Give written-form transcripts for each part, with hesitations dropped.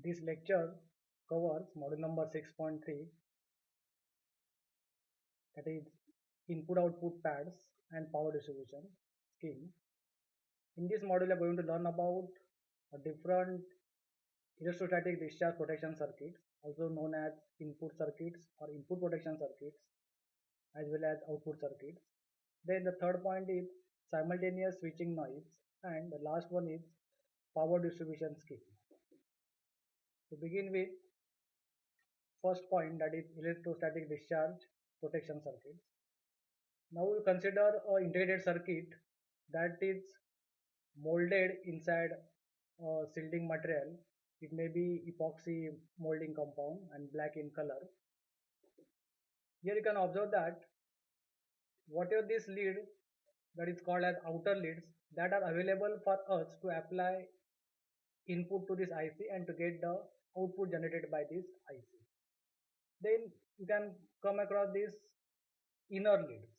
This lecture covers module number 6.3, that is input output pads and power distribution scheme. In this module we are going to learn about different electrostatic discharge protection circuits, also known as input circuits or input protection circuits, as well as output circuits. Then the third point is simultaneous switching noise, and the last one is power distribution scheme. To begin with, first point, that is electrostatic discharge protection circuits. Now we consider a integrated circuit that is molded inside a shielding material. It may be epoxy molding compound and black in color. Here you can observe that whatever this lead, that is called as outer leads, that are available for us to apply input to this IC and to get the output generated by this IC. Then you can come across these inner leads.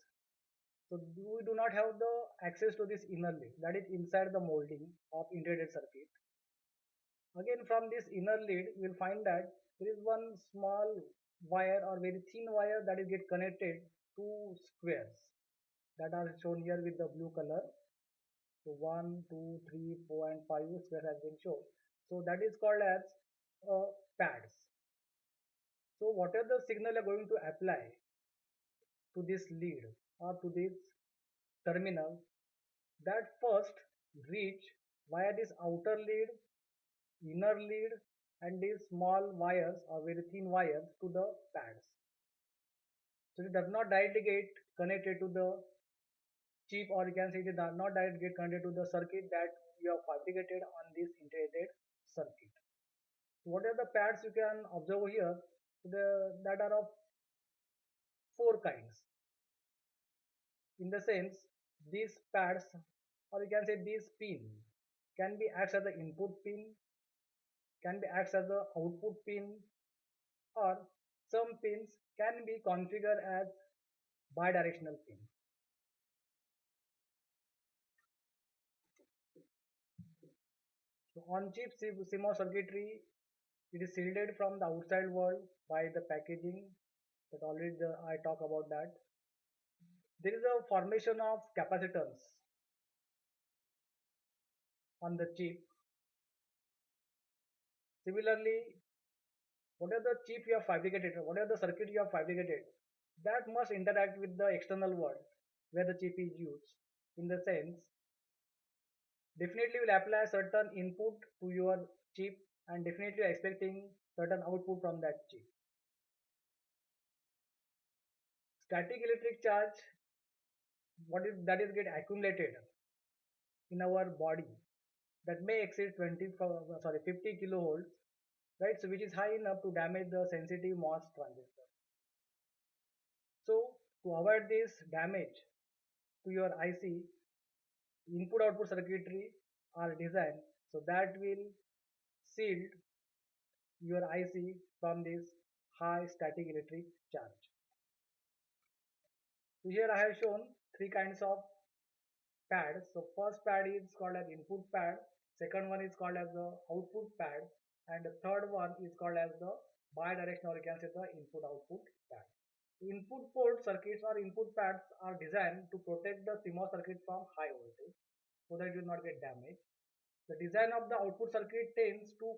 So we do not have the access to this inner lead, that is inside the molding of integrated circuit. Again, from this inner lead you will find that there is one small wire or very thin wire that is get connected to squares that are shown here with the blue color. So 1, 2, 3, 4 and 5 square has been shown. So that is called as pads. So whatever the signal you are going to apply to this lead or to this terminal, that first reach via this outer lead, inner lead and these small wires or very thin wires to the pads. So it does not directly get connected to the chip, or you can say it does not directly get connected to the circuit that you have fabricated on this integrated circuit. So what are the pads you can observe here? That are of four kinds. In the sense, these pads, or you can say these pin, can be acts as the input pin, can be acts as the output pin, or some pins can be configured as bidirectional pin. So on chip CMOS circuitry, it is shielded from the outside world by the packaging that already I talk about that. There is a formation of capacitance on the chip. Similarly, whatever the chip you have fabricated, whatever the circuit you have fabricated, that must interact with the external world where the chip is used. In the sense, definitely will apply certain input to your chip and definitely expecting certain output from that chip. Static electric charge, that is get accumulated in our body, that may exceed 50 kilovolts, right? So which is high enough to damage the sensitive MOS transistor. So to avoid this damage to your IC, input output circuitry are designed so that will shield your IC from this high static electric charge. So here I have shown three kinds of pads. So first pad is called as input pad, second one is called as the output pad, and the third one is called as the bidirectional, you can say the input output pad. Input port circuits or input pads are designed to protect the CMOS circuit from high voltage so that it will not get damaged. The design of the output circuit tends to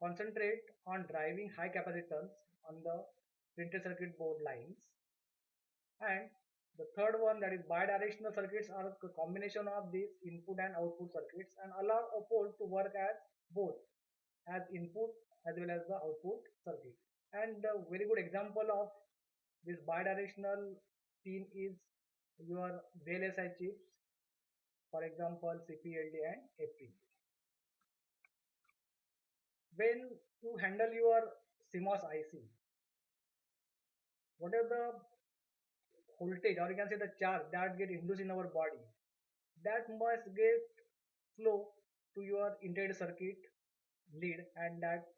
concentrate on driving high capacitance on the printed circuit board lines. And the third one, that is bidirectional circuits, are a combination of these input and output circuits and allow a port to work as both as input as well as the output circuit. And a very good example of this bidirectional pin is your VLSI chips, for example CPLD and FPGA. When you handle your CMOS IC, whatever the voltage, or you can say the charge that get induced in our body, that must get flow to your integrated circuit lead and that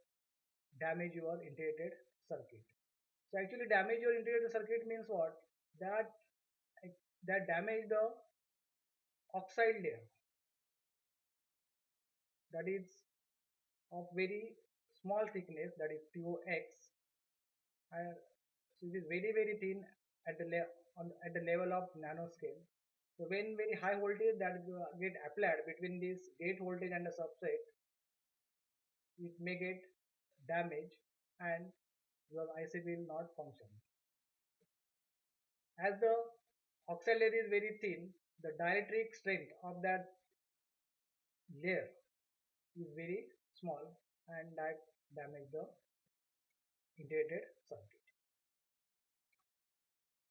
damage your integrated circuit. So actually damage your integrated circuit means what? That damage the oxide layer, that is of very small thickness, that is POX, and so it is very thin at the at the level of nanoscale. So when very high voltage that get applied between this gate voltage and the substrate, it may get damaged and your IC will not function. As the oxide layer is very thin, the dielectric strength of that layer is very small and that damage the integrated circuit.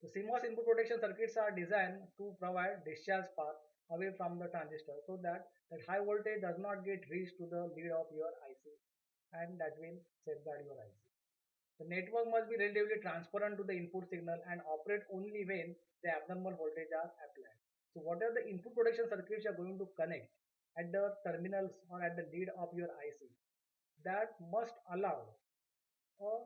The CMOS input protection circuits are designed to provide discharge path away from the transistor so that high voltage does not get reached to the lead of your IC and that will safeguard your IC. The network must be relatively transparent to the input signal and operate only when the abnormal voltage are applied. So what are the input protection circuits you are going to connect at the terminals or at the lead of your IC that must allow a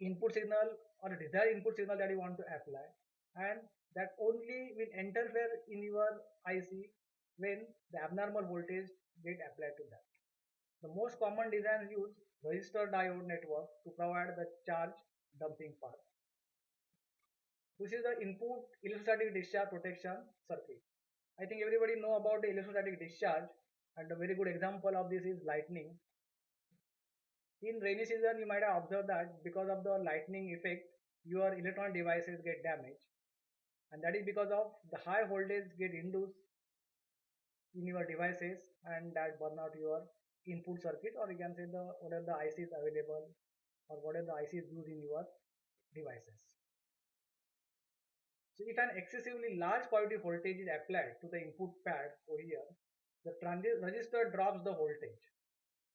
input signal or a desired input signal that you want to apply, and that only will interfere in your IC when the abnormal voltage get applied to that. The most common designs use resistor diode network to provide the charge dumping path. This is the input electrostatic discharge protection circuit. I think everybody know about the electrostatic discharge, and a very good example of this is lightning. In rainy season, you might have observed that because of the lightning effect, your electronic devices get damaged, and that is because of the high voltage get induced in your devices, and that burn out your input circuit, or you can say the whatever the IC is available or whatever the IC is used in your devices. So if an excessively large positive voltage is applied to the input pad over here, the resistor drops the voltage.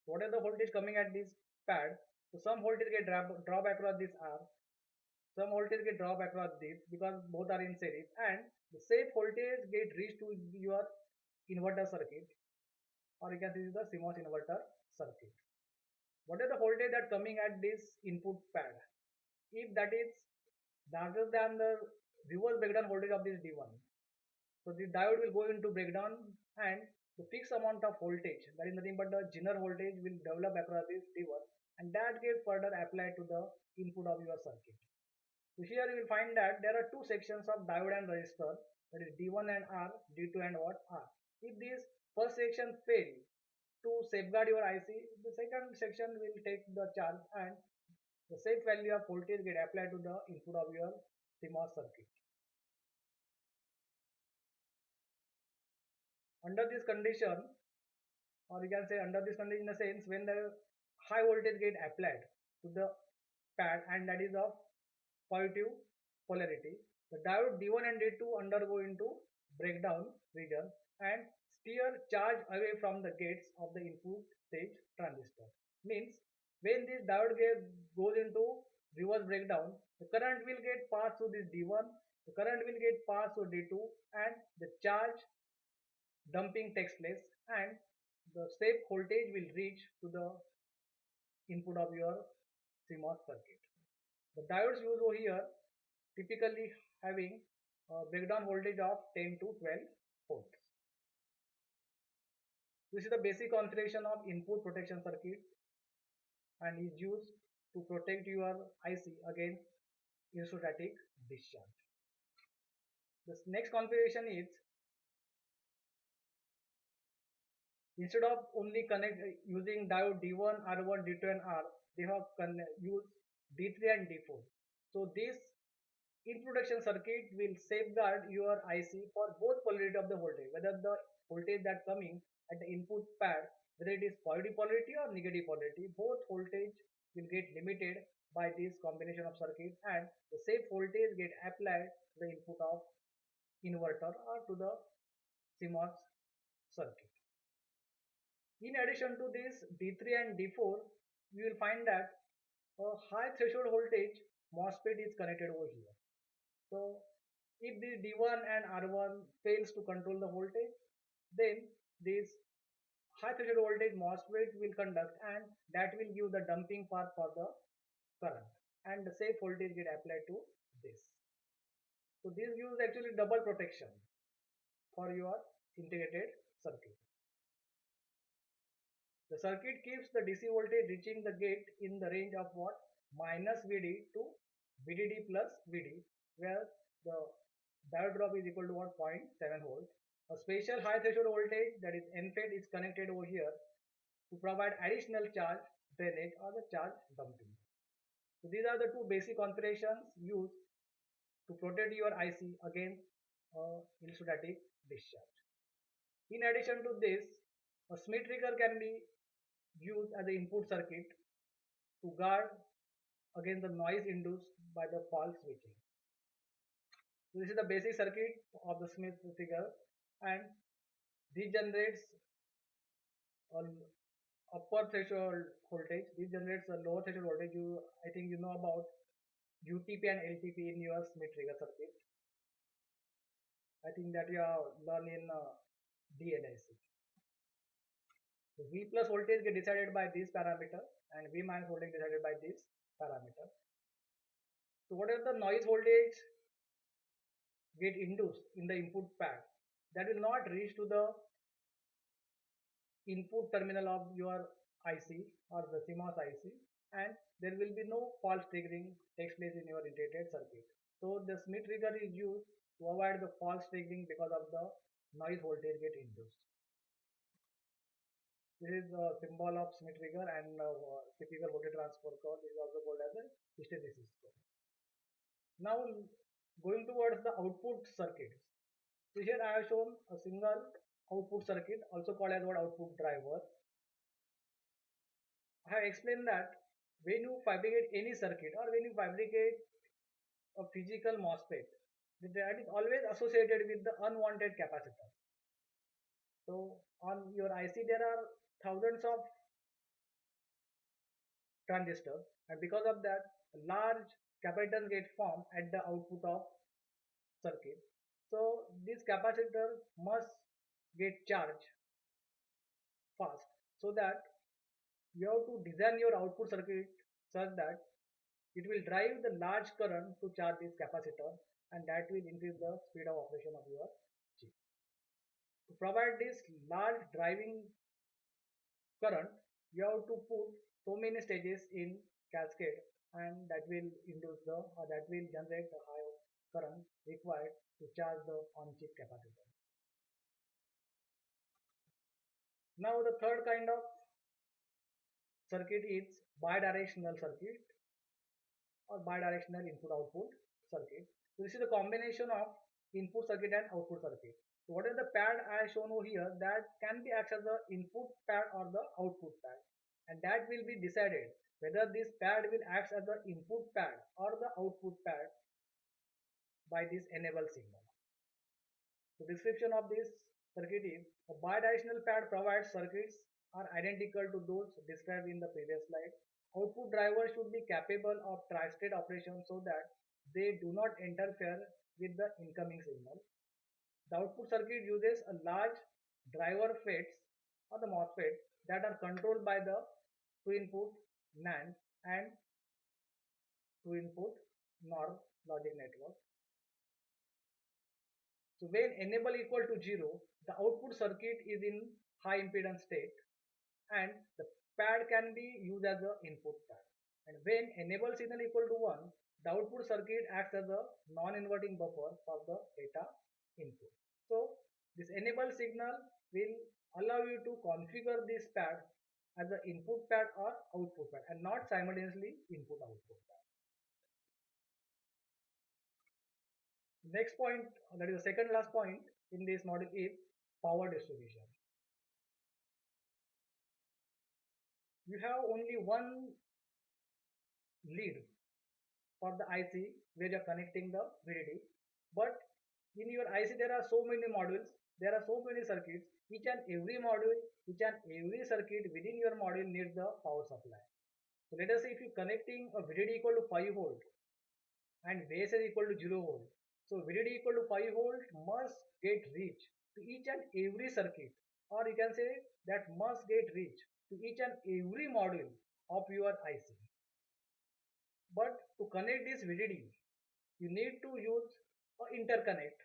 What is the voltage coming at this pad? So some voltage get drop across this R, some voltage get drop across this because both are in series, and the same voltage get reached to your inverter circuit, or you can see the CMOS inverter circuit. What is the voltage that coming at this input pad? If that is larger than the reverse breakdown voltage of this D1, so the diode will go into breakdown and the fixed amount of voltage, that is nothing but the Zener voltage, will develop across this D1 and that gets further applied to the input of your circuit. So here you will find that there are two sections of diode and resistor, that is D1 and R, D2 and what R. If this first section fail to safeguard your IC, the second section will take the charge and the safe value of voltage get applied to the input of your CMOS circuit. Under this condition, or you can say under this condition in the sense when the high voltage get applied to the pad and that is of positive polarity, the diode D1 and D2 undergo into breakdown region and steer charge away from the gates of the input stage transistor. Means when this diode goes into reverse breakdown, the current will get passed through this D1, the current will get passed through D2 and the charge dumping takes place and the safe voltage will reach to the input of your CMOS circuit. The diodes used over here typically having a breakdown voltage of 10 to 12 volts. This is the basic configuration of input protection circuit and is used to protect your IC against electrostatic discharge. The next configuration is, instead of only using diode D1, R1, D2 and R, they have used D3 and D4. So this input protection circuit will safeguard your IC for both polarity of the voltage, whether the voltage that coming at the input pad, whether it is positive polarity or negative polarity, both voltage will get limited by this combination of circuit and the safe voltage get applied to the input of inverter or to the CMOS circuit. In addition to this D3 and D4, you will find that a high threshold voltage MOSFET is connected over here. So if the D1 and R1 fails to control the voltage, then this high threshold voltage MOSFET will conduct and that will give the dumping path for the current and the safe voltage get applied to this. So this gives actually double protection for your integrated circuit. The circuit keeps the DC voltage reaching the gate in the range of what? Minus VD to VDD plus VD, where the diode drop is equal to what? 0.7 volt. A special high threshold voltage, that is NFET, is connected over here to provide additional charge drainage or the charge dumping. So these are the two basic configurations used to protect your IC against electrostatic discharge. In addition to this, a Schmitt trigger can be used as an input circuit to guard against the noise induced by the false switching. So this is the basic circuit of the Schmitt trigger, and this generates a upper threshold voltage. This generates a lower threshold voltage. I think you know about UTP and LTP in your Schmitt trigger circuit. I think that you have learned in DLIC. So V plus voltage get decided by this parameter and V minus voltage decided by this parameter. So whatever the noise voltage get induced in the input pad, that will not reach to the input terminal of your IC or the CMOS IC, and there will be no false triggering takes place in your integrated circuit. So the Schmitt trigger is used to avoid the false triggering because of the noise voltage get induced. This is the symbol of Schmitt trigger, and typical voltage transfer curve is also called as a hysteresis curve. Now going towards the output circuits. So here I have shown a single output circuit, also called as what? Output driver. I have explained that when you fabricate any circuit or when you fabricate a physical MOSFET, that is always associated with the unwanted capacitor. So on your IC there are thousands of transistors, and because of that large capacitors get formed at the output of circuit. So this capacitor must get charged fast, so that you have to design your output circuit such that it will drive the large current to charge this capacitor, and that will increase the speed of operation of your chip. To provide this large driving current, you have to put so many stages in cascade, and that will induce the or that will generate the high current required to charge the on-chip capacitor. Now the third kind of circuit is bidirectional circuit or bidirectional input output circuit. So this is a combination of input circuit and output circuit. So what is the pad I have shown over here, that can be acted as the input pad or the output pad, and that will be decided whether this pad will act as the input pad or the output pad by this enable signal. The description of this circuit is: a bidirectional pad provides circuits are identical to those described in the previous slide. Output drivers should be capable of tri-state operation so that they do not interfere with the incoming signal. The output circuit uses a large driver FETs or the MOSFET that are controlled by the two input NAND and two input NOR logic network. So when enable equal to 0, the output circuit is in high impedance state, and the pad can be used as the input pad. And when enable signal equal to 1, the output circuit acts as a non-inverting buffer for the data input. So this enable signal will allow you to configure this pad as the input pad or output pad, and not simultaneously input output pad. Next point, that is the second last point in this module, is power distribution. You have only one lead for the IC where you are connecting the VDD, but in your IC there are so many modules, there are so many circuits. Each and every module, each and every circuit within your module needs the power supply. So let us say if you are connecting a VDD equal to 5 volt and base is equal to 0 volt. So VDD equal to 5 volt must get reached to each and every circuit, or you can say that must get reached to each and every module of your IC. But to connect this VDD, you need to use a interconnect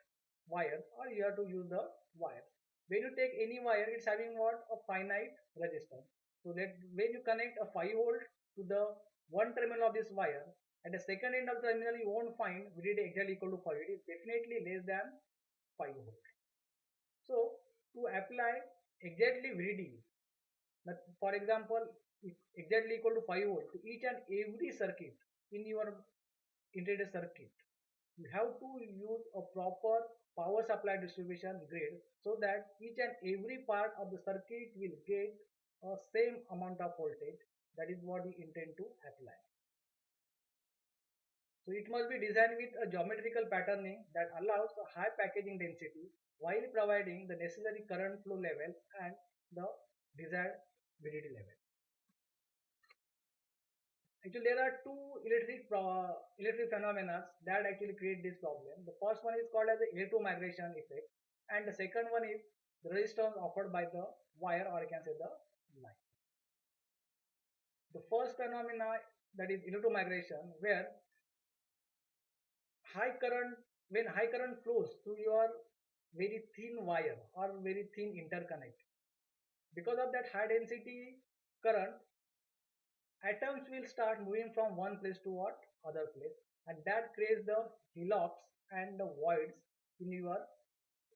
wire, or you have to use the wire. When you take any wire, it's having what? A finite resistance. So when you connect a 5 volt to the one terminal of this wire, at the second end of the terminal you won't find VDD exactly equal to 5. It is definitely less than 5 volt. So to apply exactly VDD, for example, exactly equal to 5 volt to each and every circuit in your integrated circuit, you have to use a proper power supply distribution grid so that each and every part of the circuit will get a same amount of voltage. That is what we intend to apply. So it must be designed with a geometrical patterning that allows a high packaging density while providing the necessary current flow levels and the desired VDD level. Actually, there are two electric phenomena that actually create this problem. The first one is called as the electromigration effect, and the second one is the resistance offered by the wire, or I can say the line. The first phenomena, that is electromigration, where high current when high current flows through your very thin wire or very thin interconnect, because of that high density current, atoms will start moving from one place to what other place, and that creates the hillocks and the voids in your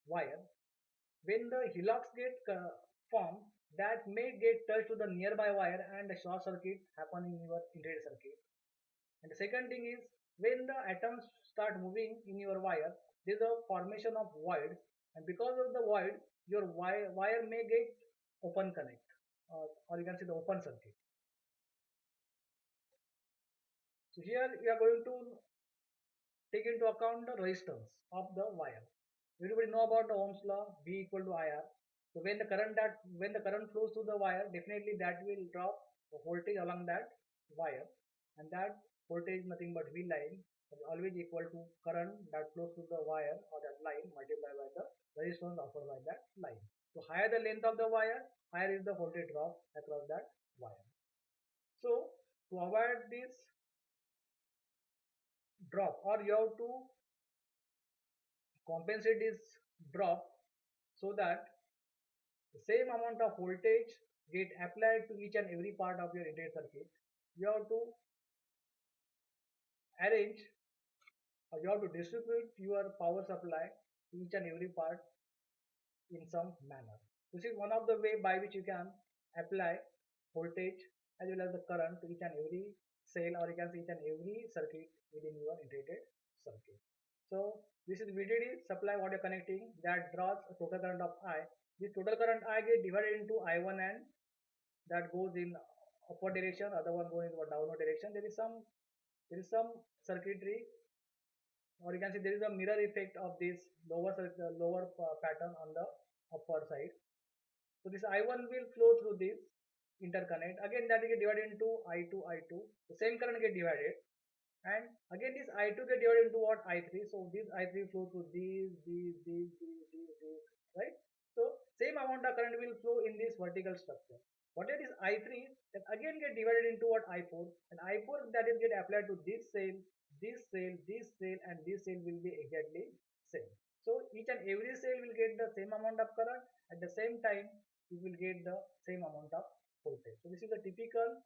wire. When the hillocks get formed, that may get touched to the nearby wire and a short circuit happen in your integrated circuit. And the second thing is, when the atoms start moving in your wire, there is a formation of voids, and because of the void, your wire may get open connect, or you can say the open circuit. So here we are going to take into account the resistance of the wire. Everybody know about the Ohm's law, V equal to IR. So when the current flows through the wire, definitely that will drop the voltage along that wire, and that voltage is nothing but V line is always equal to current that flows through the wire or that line multiplied by the resistance offered by that line. So higher the length of the wire, higher is the voltage drop across that wire. So to avoid this drop, or you have to compensate this drop so that the same amount of voltage get applied to each and every part of your integrated circuit, you have to arrange, or you have to distribute your power supply to each and every part in some manner. This is one of the way by which you can apply voltage as well as the current to each and every cell, or you can see each and every circuit within your integrated circuit. So this is VDD supply what you're connecting, that draws a total current of I. This total current I get divided into I1, and that goes in upward direction, other one going in downward direction. There is some circuitry, or you can say there is a mirror effect of this lower pattern on the upper side. So this I1 will flow through this interconnect. Again that will get divided into I2, I2. The same current get divided, and again this I2 get divided into what I3. So this I3 flow through these, right? So same amount of current will flow in this vertical structure. Whatever is I3, that again get divided into what I4, and I4 that is get applied to this cell, and this cell will be exactly same. So each and every cell will get the same amount of current, at the same time you will get the same amount of voltage. So this is the typical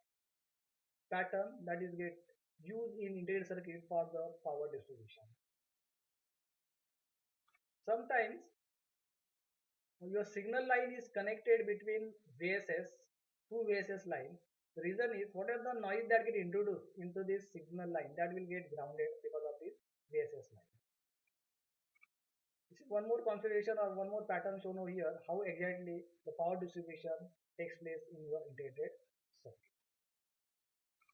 pattern that is get used in integrated circuit for the power distribution. Sometimes your signal line is connected between VSS, two VSS lines. The reason is, what are the noise that get introduced into this signal line, that will get grounded because of this VSS line. This is one more consideration or one more pattern shown over here, how exactly the power distribution takes place in your integrated circuit.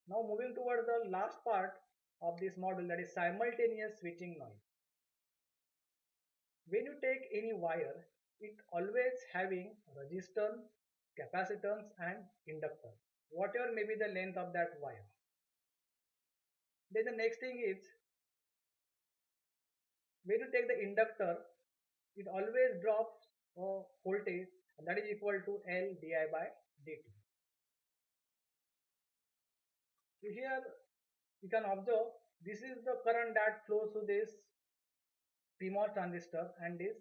Now moving towards the last part of this model, that is simultaneous switching noise. When you take any wire, it always having resistance, capacitance and inductor, whatever may be the length of that wire. Then the next thing is, when you take the inductor, it always drops voltage, and that is equal to L di by dt. So here you can observe, this is the current that flows through this PMOS transistor and this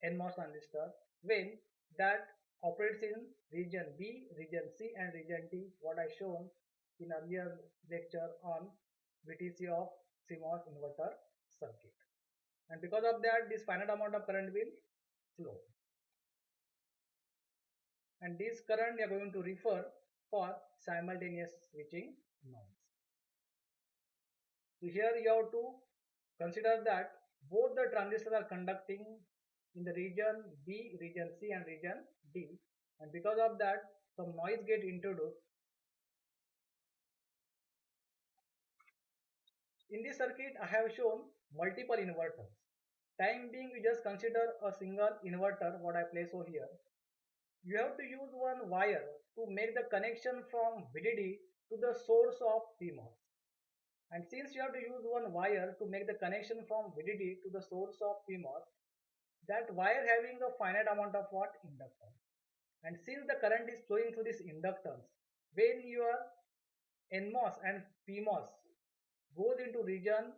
NMOS transistor when that operates in region B, region C and region D, what I shown in earlier lecture on VTC of CMOS inverter circuit. And because of that, this finite amount of current will flow. And this current we are going to refer for simultaneous switching noise. So here you have to consider that both the transistors are conducting in the region B, region C and region D, and because of that some noise get introduced. In this circuit I have shown multiple inverters. Time being we just consider a single inverter what I place over here. You have to use one wire to make the connection from VDD to the source of PMOS. And since you have to use one wire to make the connection from VDD to the source of PMOS, that wire having a finite amount of what? Inductance. And since the current is flowing through this inductance, when your NMOS and PMOS goes into region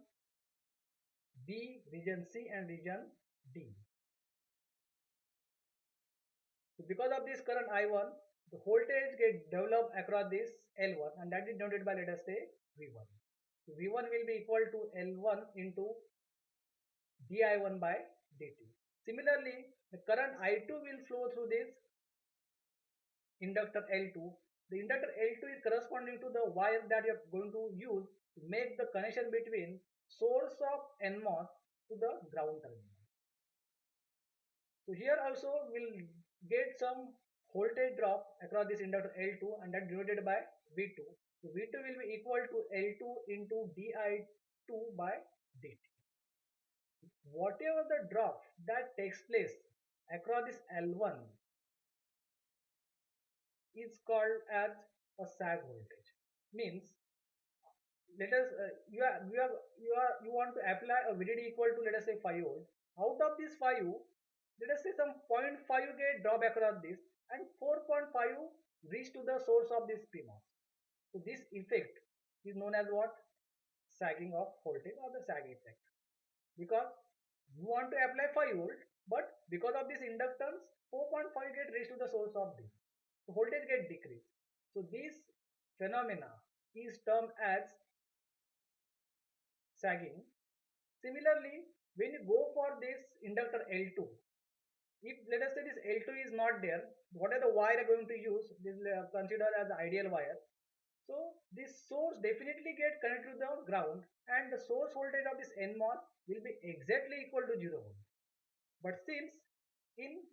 B, region C and region D. So because of this current I1, the voltage get developed across this L1 and that is denoted by, let us say, V1. So V1 will be equal to L1 into di1 by dt. Similarly, the current I2 will flow through this inductor L2. The inductor L2 is corresponding to the wire that you are going to use to make the connection between source of NMOS to the ground terminal. So here also we'll get some voltage drop across this inductor L2 and that denoted by V2. So V2 will be equal to L2 into di2 by dt. Whatever the drop that takes place across this L1 is called as a sag voltage. Means let us you want to apply a VDD equal to, let us say, 5 volt. Out of this 5, let us say some 0.5 get drop across this and 4.5 reach to the source of this PMOS. So this effect is known as what? Sagging of voltage or the sag effect. Because you want to apply 5 volt, but because of this inductance 4.5 get reached to the source of this. So voltage get decreased. So this phenomena is termed as sagging. Similarly, when you go for this inductor L2, if let us say this L2 is not there, what are the wire are going to use? This is considered as the ideal wire. So this source definitely get connected to the ground and the source voltage of this NMOS will be exactly equal to 0 volt. But since in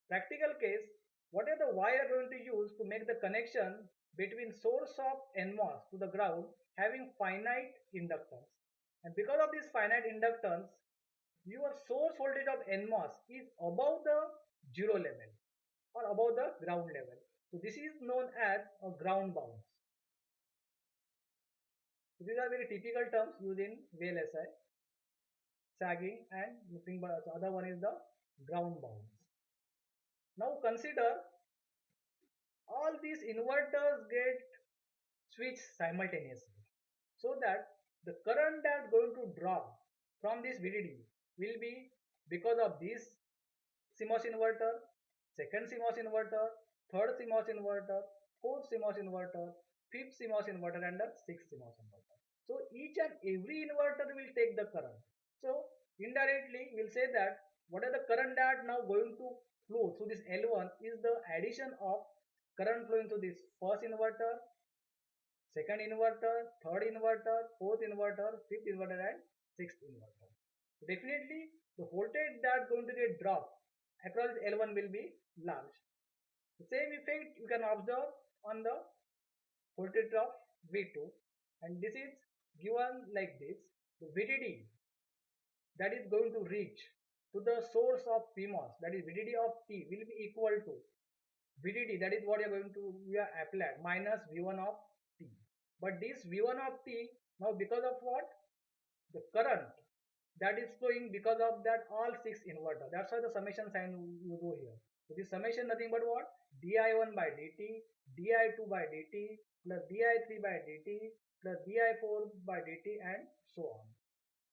practical case, what are the wire are going to use to make the connection between source of NMOS to the ground having finite inductance. And because of this finite inductance, your source voltage of NMOS is above the 0 level or above the ground level. So this is known as a ground bounce. So these are very typical terms used in VLSI, sagging and nothing but the other one is the ground bounce. Now consider all these inverters get switched simultaneously so that the current that is going to draw from this VDD will be because of this CMOS inverter, second CMOS inverter, third CMOS inverter, fourth CMOS inverter, fifth CMOS inverter and the sixth CMOS inverter. So each and every inverter will take the current. So indirectly we'll say that what are the current that now going to flow through this L1 is the addition of current flowing through this first inverter, second inverter, third inverter, fourth inverter, fifth inverter and sixth inverter. So definitely the voltage that is going to get dropped across L1 will be large. The same effect you can observe on the voltage drop V2 and this is given like this. The VDD that is going to reach to the source of PMOS, that is VDD of T, will be equal to VDD, that is what you are going to apply, minus V1 of T. But this V1 of T, now because of what? The current that is flowing because of that all 6 inverter. That's why the summation sign you do here. So this summation nothing but what? di1 by dt, di2 by dt, plus di3 by dt, plus di4 by dt and so on.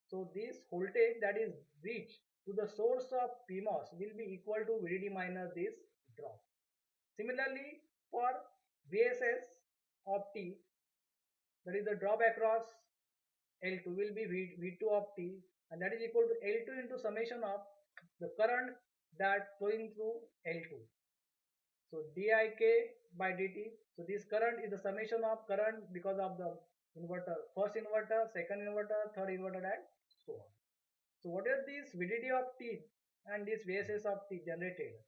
So this voltage that is reached to the source of PMOS will be equal to VDD minus this drop. Similarly, for VSS of T, that is the drop across L2 will be V2 of T, and that is equal to L2 into summation of the current that flowing through L2. So dik by dt. So this current is the summation of current because of the inverter, first inverter, second inverter, third inverter, and so on. So what is this VDD of T and this VSS of T generated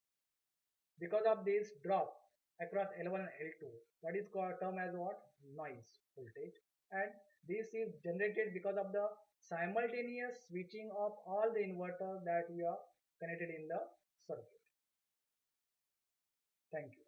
because of this drop across L1 and L2? That is called term as what? Noise voltage. And this is generated because of the simultaneous switching of all the inverters that we are connected in the circuit. Thank you.